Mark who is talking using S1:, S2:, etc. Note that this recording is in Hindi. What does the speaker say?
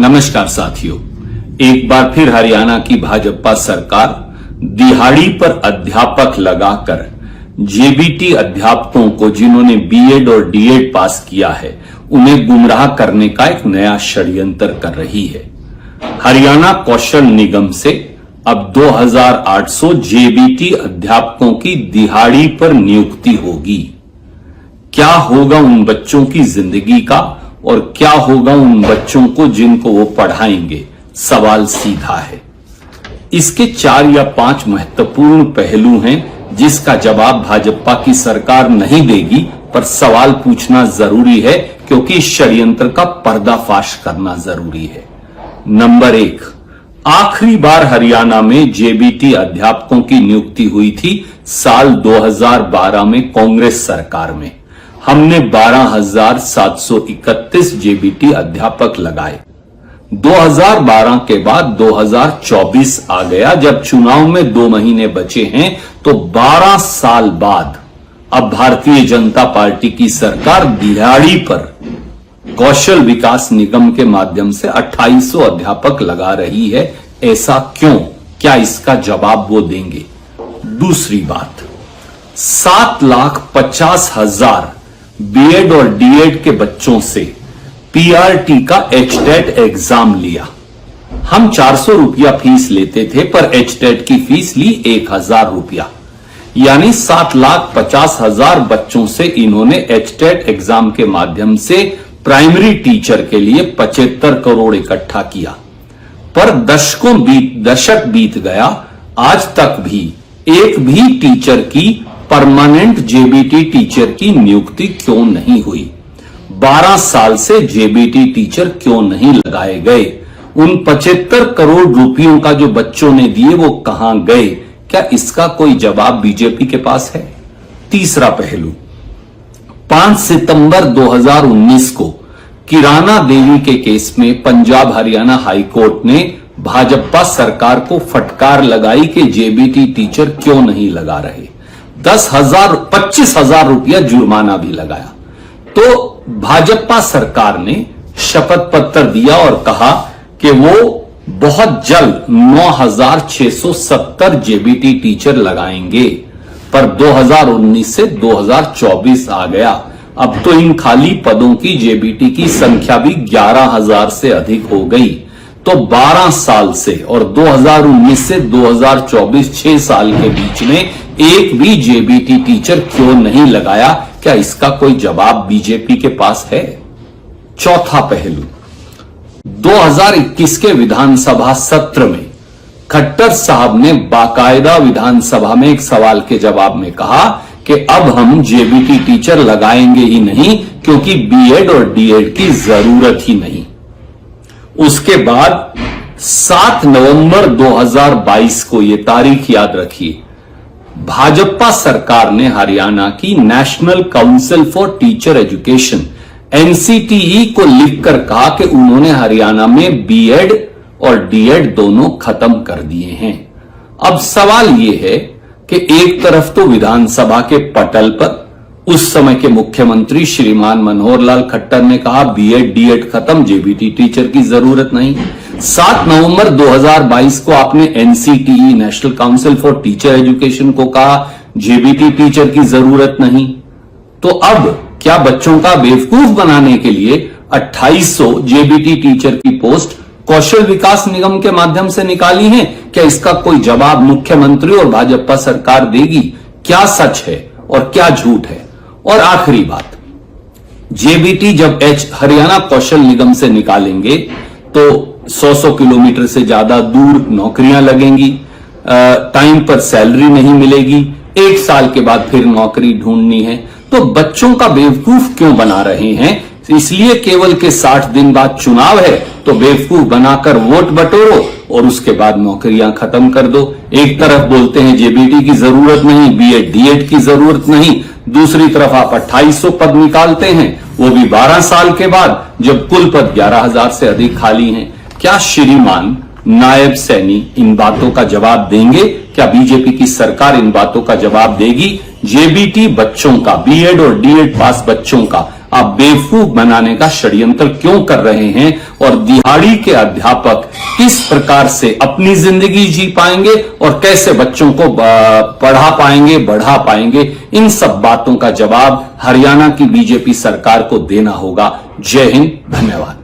S1: नमस्कार साथियों, एक बार फिर हरियाणा की भाजपा सरकार दिहाड़ी पर अध्यापक लगाकर जेबीटी अध्यापकों को जिन्होंने बीएड और डीएड पास किया है उन्हें गुमराह करने का एक नया षड्यंत्र कर रही है। हरियाणा कौशल निगम से अब 2800 जेबीटी अध्यापकों की दिहाड़ी पर नियुक्ति होगी। क्या होगा उन बच्चों की जिंदगी का और क्या होगा उन बच्चों को जिनको वो पढ़ाएंगे, सवाल सीधा है। इसके 4 या 5 महत्वपूर्ण पहलू हैं जिसका जवाब भाजपा की सरकार नहीं देगी, पर सवाल पूछना जरूरी है क्योंकि इस षड्यंत्र का पर्दाफाश करना जरूरी है। नंबर 1, आखिरी बार हरियाणा में जेबीटी अध्यापकों की नियुक्ति हुई थी साल 2012 में कांग्रेस सरकार में। हमने 12,731 जेबीटी अध्यापक लगाए। 2012 के बाद 2024 आ गया। जब चुनाव में 2 महीने बचे हैं तो 12 साल बाद अब भारतीय जनता पार्टी की सरकार दिहाड़ी पर कौशल विकास निगम के माध्यम से 2800 अध्यापक लगा रही है। ऐसा क्यों? क्या इसका जवाब वो देंगे? दूसरी बात, 7,50,000 बीएड और डीएड के बच्चों से पीआरटी का एचटेट एग्जाम लिया। हम 400 रुपया फीस लेते थे, पर एचटेट की फीस ली 1,000 रुपया, यानी 7,50,000 बच्चों से इन्होंने एचटेट एग्जाम के माध्यम से प्राइमरी टीचर के लिए 75 करोड़ इकट्ठा किया। पर दशक बीत गया, आज तक भी एक भी टीचर की परमानेंट जेबीटी टीचर की नियुक्ति क्यों नहीं हुई? 12 साल से जेबीटी टीचर क्यों नहीं लगाए गए? उन 75 करोड़ रुपयों का जो बच्चों ने दिए वो कहां गए? क्या इसका कोई जवाब बीजेपी के पास है? तीसरा पहलू, 5 सितंबर 2019 को किराना देवी के केस में पंजाब हरियाणा हाईकोर्ट ने भाजपा सरकार को फटकार लगाई कि जेबीटी टीचर क्यों नहीं लगा रहे। 25,000 रुपया जुर्माना भी लगाया। तो भाजपा सरकार ने शपथ पत्र दिया और कहा कि वो बहुत जल्द 9,670 जेबीटी टीचर लगाएंगे। पर 2019 से 2024 आ गया। अब तो इन खाली पदों की जेबीटी की संख्या भी 11,000 से अधिक हो गई। तो 12 साल से और 2019 से 2024 6 साल के बीच में एक भी जेबीटी टीचर क्यों नहीं लगाया? क्या इसका कोई जवाब बीजेपी के पास है? चौथा पहलू, 2021 के विधानसभा सत्र में खट्टर साहब ने बाकायदा विधानसभा में एक सवाल के जवाब में कहा कि अब हम जेबीटी टीचर लगाएंगे ही नहीं क्योंकि बीएड और डीएड की जरूरत ही नहीं। उसके बाद 7 नवंबर 2022 को, यह तारीख याद रखिए, भाजपा सरकार ने हरियाणा की national council for teacher education NCTE को लिखकर कहा कि उन्होंने हरियाणा में बीएड और डीएड दोनों खत्म कर दिए हैं। अब सवाल यह है कि एक तरफ तो विधानसभा के पटल पर उस समय के मुख्यमंत्री श्रीमान मनोहर लाल खट्टर ने कहा बीएड डीएड खत्म, जेबीटी टीचर की जरूरत नहीं। 7 नवंबर 2022 को आपने NCTE national council for teacher education को कहा जेबीटी टीचर की जरूरत नहीं। तो अब क्या बच्चों का बेवकूफ बनाने के लिए 2800 जेबीटी टीचर की पोस्ट कौशल विकास निगम के माध्यम से निकाली है? क्या इसका कोई जवाब मुख्यमंत्री और भाजपा सरकार देगी? क्या सच है और क्या झूठ है? और आखिरी बात, जेबीटी जब हरियाणा कौशल निगम से निकालेंगे तो 100 किलोमीटर से ज्यादा दूर नौकरियां लगेंगी, टाइम पर सैलरी नहीं मिलेगी, 1 साल के बाद फिर नौकरी ढूंढनी है। तो बच्चों का बेवकूफ क्यों बना रहे हैं? इसलिए केवल के 60 दिन बाद चुनाव है तो बेवकूफ बनाकर वोट बटोरो और उसके बाद नौकरियां खत्म कर दो। एक तरफ बोलते हैं जेबीटी की जरूरत नहीं, बीएड डीएड की जरूरत नहीं, दूसरी तरफ आप 2800 पद निकालते हैं, वो भी 12 साल के बाद जब कुल पद 11,000 से अधिक खाली हैं। क्या श्रीमान नायब सैनी इन बातों का जवाब देंगे? क्या बीजेपी की सरकार इन बातों का जवाब देगी? जेबीटी बच्चों का, बीएड और डीएड पास बच्चों का आप बेवकूफ बनाने का षड्यंत्र क्यों कर रहे हैं और दिहाड़ी के अध्यापक किस प्रकार से अपनी जिंदगी जी पाएंगे और कैसे बच्चों को पढ़ा पाएंगे, बढ़ा पाएंगे, इन सब बातों का जवाब हरियाणा की बीजेपी सरकार को देना होगा। जय हिंद, धन्यवाद।